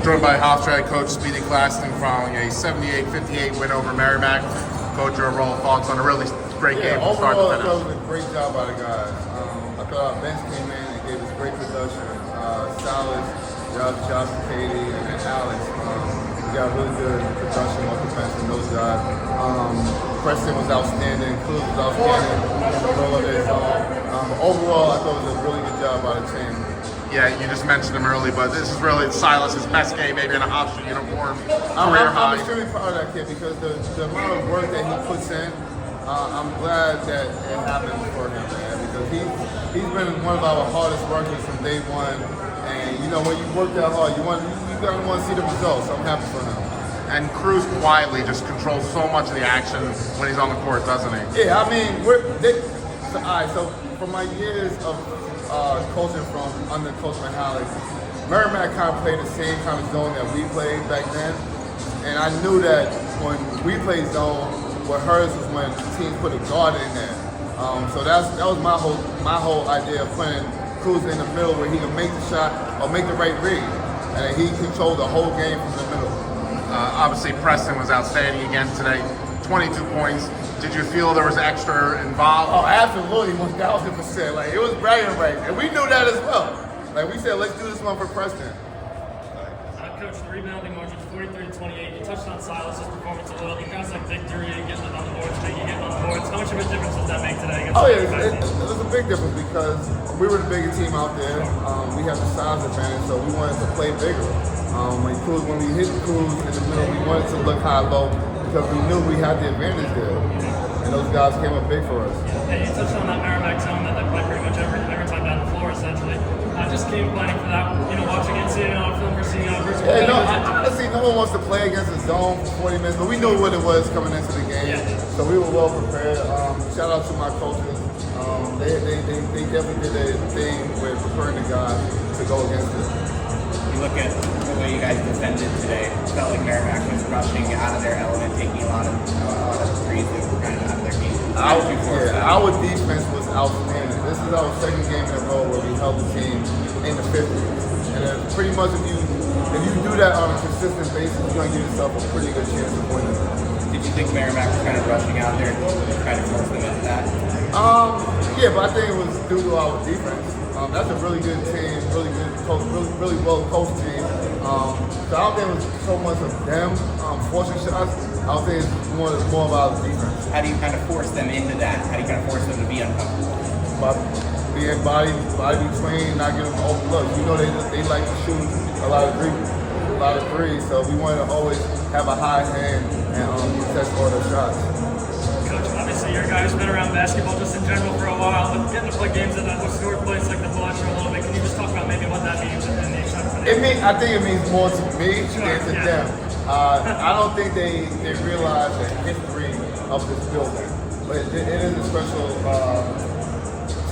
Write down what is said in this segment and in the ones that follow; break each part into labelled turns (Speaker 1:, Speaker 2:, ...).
Speaker 1: joined by Hofstra head coach Speedy Claxton following a 78-58 win over Merrimack. Coach, your overall thoughts on a really great game from start to finish?
Speaker 2: Overall, I thought it was a great job by the guys. I thought our bench came in and gave us great production. Silas, Josh, Katie, and Alex. We got really good production off the bench from those guys. Preston was outstanding. Cruz was outstanding in the middle of it. Overall, I thought it was a really good job by the team.
Speaker 1: Yeah, you just mentioned him early, but this is really Silas's best game, maybe in a Hofstra uniform, career high.
Speaker 2: I'm extremely proud of that kid because the amount of work that he puts in, I'm glad that it happened for him, man, because he's been one of our hardest workers from day one. And you know, when you work that hard, you gotta want to see the results. I'm happy for him.
Speaker 1: And Cruz quietly just controls so much of the action when he's on the court, doesn't he?
Speaker 2: Yeah, I mean, all right, so for my years of coaching from under Coach Mahalik, Merrimack kind of played the same kind of zone that we played back then. And I knew that when we played zone, what hurts was when teams put a guard in there. So that was my whole idea of playing Cruz in the middle where he can make the shot or make the right read. And he controlled the whole game from the middle.
Speaker 1: Obviously, Preston was outstanding again today, 22 points. Did you feel there was extra involved?
Speaker 2: Oh, absolutely, 1,000%. Like, it was bragging right, and we knew that as well. Like we said, let's do this one for Preston.
Speaker 3: Coach, the rebounding margin 43-28. You touched on Silas's performance a little. You guys like victory, getting it on the boards, getting on the boards. How much of a difference does that make today?
Speaker 2: Oh yeah, it was a big difference because we were the bigger team out there. We have the size advantage, so we wanted to play bigger. When we hit Cruz in the middle, we wanted to look high-low because we knew we had the advantage there. And those guys came up big for us.
Speaker 3: Yeah, you touched on that Merrimack zone that they play pretty much every time down the floor, essentially. I just came planning for that, watching it, seeing it on film versus
Speaker 2: honestly, no one wants to play against a zone for 40 minutes, but we knew what it was coming into the game. Yeah. So we were well prepared. Shout out to my coaches. They definitely did their thing with preparing the guys to go against it.
Speaker 4: You look at the way you guys defended today. It felt like Merrimack was rushing out of their element, taking a lot of threes that were kind of out of their game.
Speaker 2: Our defense was outstanding. This is our second game in a row where we held the team in the 50s. And pretty much if you do that on a consistent basis, you're going to give yourself a pretty good chance of winning.
Speaker 4: Did you think Merrimack was kind of rushing out there and trying to force them into that?
Speaker 2: Yeah, but I think it was due to our defense. That's a really good team, really good coach, really well coached team. So I don't think it was so much of them forcing shots. I don't think it's more of our defense.
Speaker 4: How do you kind of force them into that? How do you kind of force them to be uncomfortable?
Speaker 2: By being body between, not giving them open looks. You know they like to shoot a lot of threes, so we want to always have a high hand and test all their shots.
Speaker 3: Coach, obviously your guys been around basketball just in general for a while, but getting to play games at that historic place like the Hofstra a little bit, can you just talk about maybe what that means and the excitement for them?
Speaker 2: I think it means more to me than to them. I don't think they realize the history of this building, but it is a special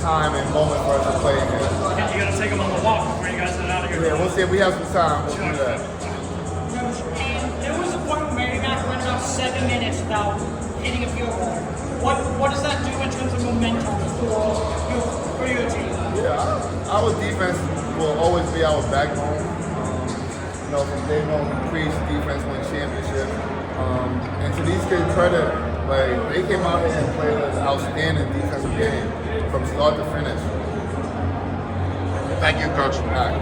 Speaker 2: time and moment for us to play in here.
Speaker 3: You got to take them on the walk before you guys head out of here.
Speaker 2: Yeah, we'll see if we have some time. We'll do that.
Speaker 5: There was a point where Merrimack went about 7 minutes without hitting a field goal. What does that do in terms of momentum for your team?
Speaker 2: Yeah, our defense will always be our backbone. From day one, we preach defense win championship. And to these kids' credit, they came out here and played an outstanding defensive game from start to finish.
Speaker 1: Thank you, Coach.
Speaker 2: All right.